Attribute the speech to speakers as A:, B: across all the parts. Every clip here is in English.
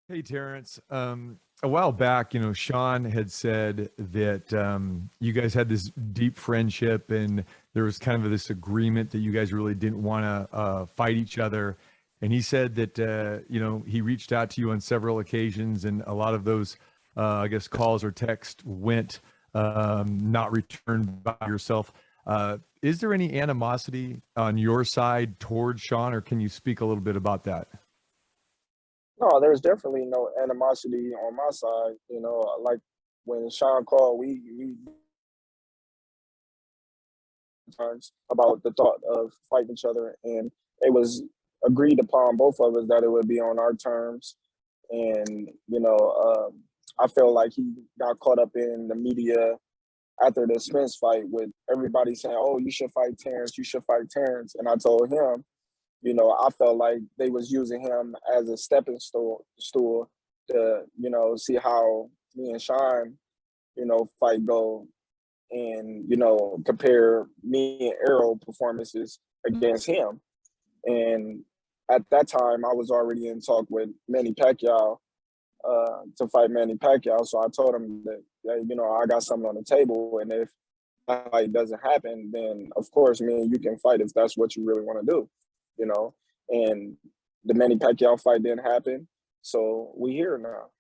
A: Hey, Terrence. A while back, Shawn had said that you guys had this deep friendship and there was kind of this agreement that you guys really didn't want to fight each other. And he said that, he reached out to you on several occasions and a lot of those, I guess, calls or text went not returned by yourself. Is there any animosity on your side towards Shawn, or can you speak a little bit about that?
B: No, there's definitely no animosity on my side. Like when Sean called, we times about the thought of fighting each other, and it was agreed upon both of us that it would be on our terms. And I feel like he got caught up in the media after the Spence fight with everybody saying, "Oh, you should fight Terrence. You should fight Terrence." And I told him, I felt like they was using him as a stepping stool to, see how me and Sean, fight go and, compare me and Arrow performances against him. And at that time, I was already in talk with Manny Pacquiao to fight Manny Pacquiao. So I told him that, yeah, I got something on the table. And if that fight doesn't happen, then of course, me and you can fight if that's what you really want to do, you know. And the Manny Pacquiao fight didn't happen. So we here now.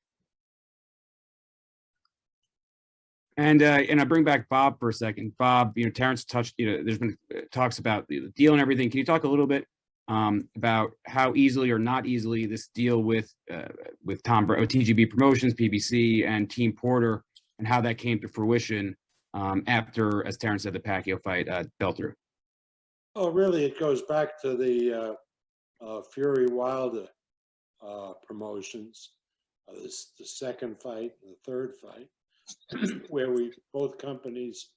C: And I bring back Bob for a second. Bob, Terrence touched, there's been talks about the deal and everything. Can you talk a little bit about how easily or not easily this deal with Tom TGB Promotions, PBC, and Team Porter, and how that came to fruition after, as Terrence said, the Pacquiao fight fell through?
D: Oh, really? It goes back to the Fury Wilder promotions. The second fight, the third fight, where both companies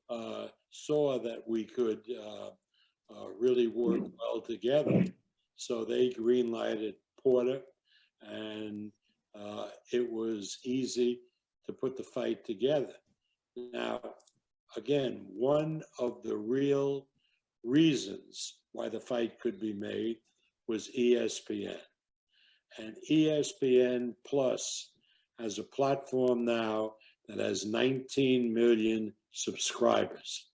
D: saw that we could really work well together. So they greenlighted Porter, and it was easy to put the fight together. Now, again, one of the real reasons why the fight could be made was ESPN. And ESPN Plus has a platform now that has 19 million subscribers.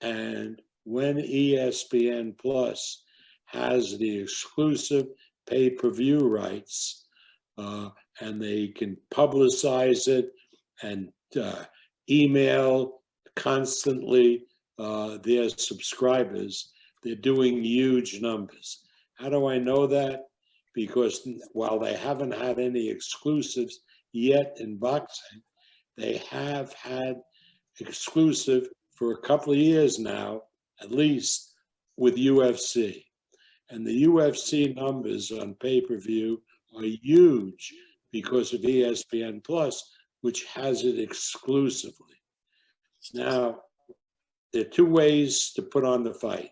D: And when ESPN Plus has the exclusive pay-per-view rights, and they can publicize it and email constantly their subscribers, they're doing huge numbers. How do I know that? Because while they haven't had any exclusives yet in boxing, they have had exclusive for a couple of years now, at least with UFC. And the UFC numbers on pay-per-view are huge because of ESPN Plus, which has it exclusively. Now, there are two ways to put on the fight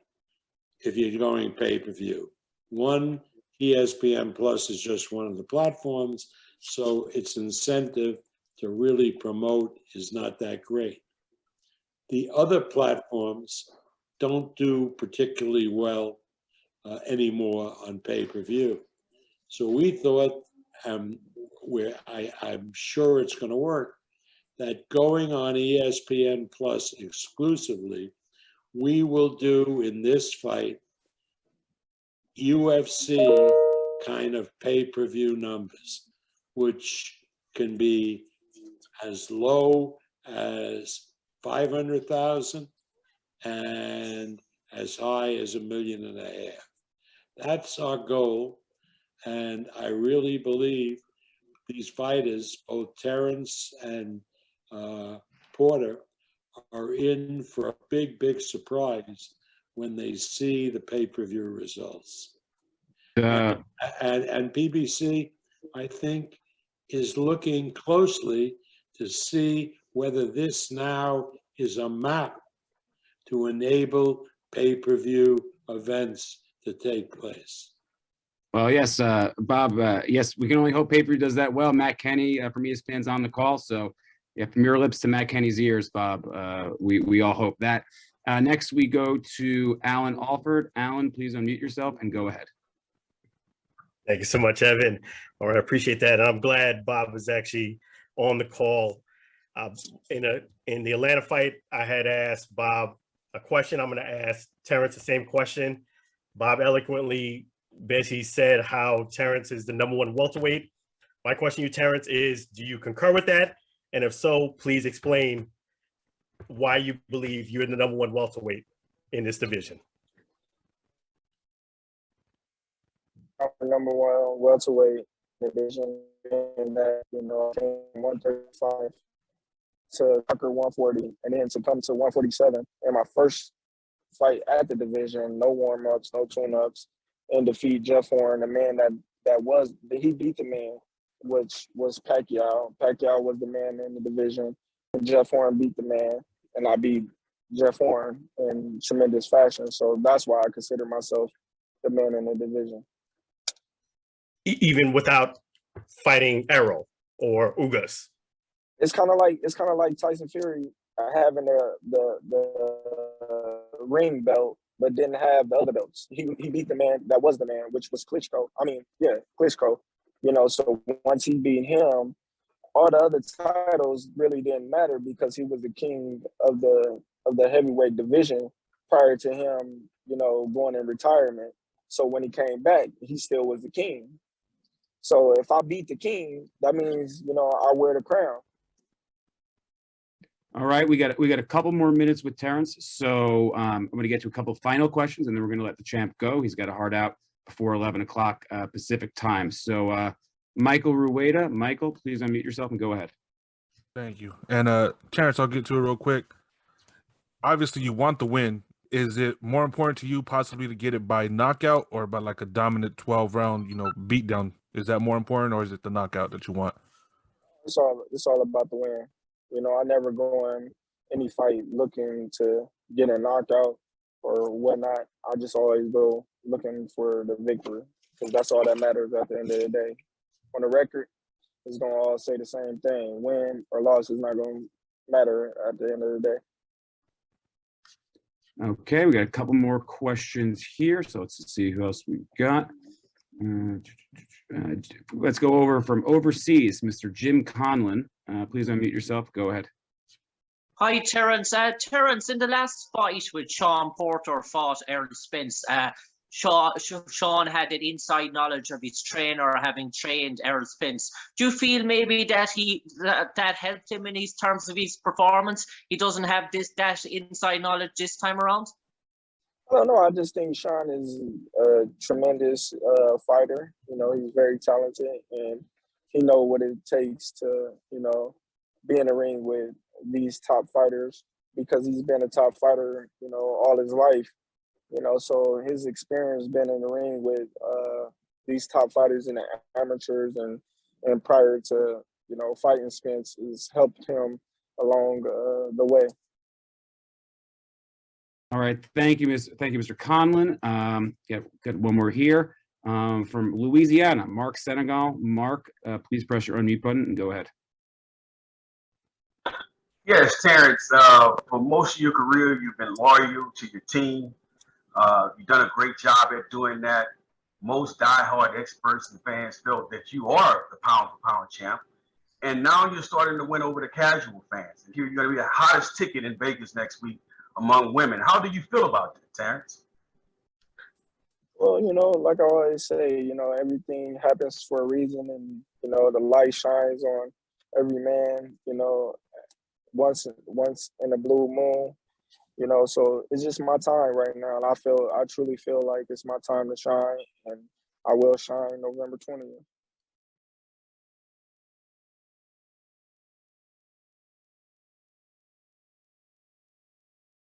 D: if you're going pay-per-view. One, ESPN Plus is just one of the platforms, so its incentive to really promote is not that great. The other platforms don't do particularly well anymore on pay-per-view. So we thought, where I'm sure it's going to work, that going on ESPN Plus exclusively, we will do in this fight UFC kind of pay-per-view numbers, which can be as low as 500,000 and as high as 1.5 million. That's our goal, and I really believe these fighters, both Terrence and Porter, are in for a big, big surprise when they see the pay-per-view results. And PBC, I think, is looking closely to see whether this now is a map to enable pay-per-view events to take place.
C: Well, yes, Bob, yes, we can only hope pay-per-view does that well. Matt Kenny from ESPN's on the call, so yeah, from your lips to Matt Kenny's ears, Bob, we all hope that. Next, we go to Alan Alford. Alan, please unmute yourself and go ahead.
E: Thank you so much, Evan. All right, I appreciate that. And I'm glad Bob was actually on the call. In the Atlanta fight, I had asked Bob a question. I'm going to ask Terrence the same question. Bob eloquently basically said how Terrence is the #1 welterweight. My question to you, Terrence, is do you concur with that? And if so, please explain why you believe you're the #1 welterweight in this division.
B: I'm the #1 welterweight division, and that, you know, I came 135 to conquer 140, and then to come to 147 in my first fight at the division, no warm-ups, no tune-ups, and defeat Jeff Horn, the man he beat the man, which was Pacquiao. Pacquiao was the man in the division, and Jeff Horn beat the man, and I beat Jeff Horn in tremendous fashion. So that's why I consider myself the man in the division.
E: Even without fighting Arum or Ugas.
B: It's kind of like Tyson Fury having the ring belt, but didn't have the other belts. He beat the man that was the man, which was Klitschko. Klitschko. You know, so once he beat him, all the other titles really didn't matter because he was the king of the heavyweight division prior to him, you know, going in retirement. So when he came back, he still was the king. So if I beat the king, that means, you know, I wear the crown.
C: All right, we got a couple more minutes with Terrence, so I'm going to get to a couple final questions, and then we're going to let the champ go. He's got a hard out before 11 o'clock Pacific time. So, Michael Rueda, Michael, please unmute yourself and go ahead.
F: Thank you. And Terrence, I'll get to it real quick. Obviously, you want the win. Is it more important to you possibly to get it by knockout or by like a dominant 12-round, you know, beatdown? Is that more important, or is it the knockout that you want?
B: It's all about the win. You know, I never go in any fight looking to get a knockout or whatnot. I just always go looking for the victory because that's all that matters at the end of the day. On the record, it's going to all say the same thing. Win or loss is not going to matter at the end of the day.
C: Okay, we got a couple more questions here, so let's see who else we've got. Let's go over from overseas, Mr. Jim Conlon. Please unmute yourself. Go ahead.
G: Hi, Terrance. Terrance, in the last fight with Shawn Porter fought Errol Spence, Shawn had an inside knowledge of his trainer having trained Errol Spence. Do you feel maybe that that helped him in his terms of his performance? He doesn't have that inside knowledge this time around?
B: Well, no, I just think Shawn is a tremendous fighter. You know, he's very talented, and he knows what it takes to, you know, be in the ring with these top fighters because he's been a top fighter, you know, all his life. You know, so his experience being in the ring with these top fighters and the amateurs and prior to, you know, fighting Spence has helped him along the way.
C: All right, thank you, Mr. Conlon. Got one more here from Louisiana, Mark Senegal. Mark, please press your unmute button and go ahead.
H: Yes, Terrence, for most of your career, you've been loyal to your team. You've done a great job at doing that. Most diehard experts and fans felt that you are the pound-for-pound champ. And now you're starting to win over the casual fans. And you're going to be the hottest ticket in Vegas next week among women. How do you feel about that, Terrence?
B: Well, you know, like I always say, you know, everything happens for a reason, and, you know, the light shines on every man, you know, once in a blue moon, you know, so it's just my time right now. And I truly feel like it's my time to shine, and I will shine November 20th.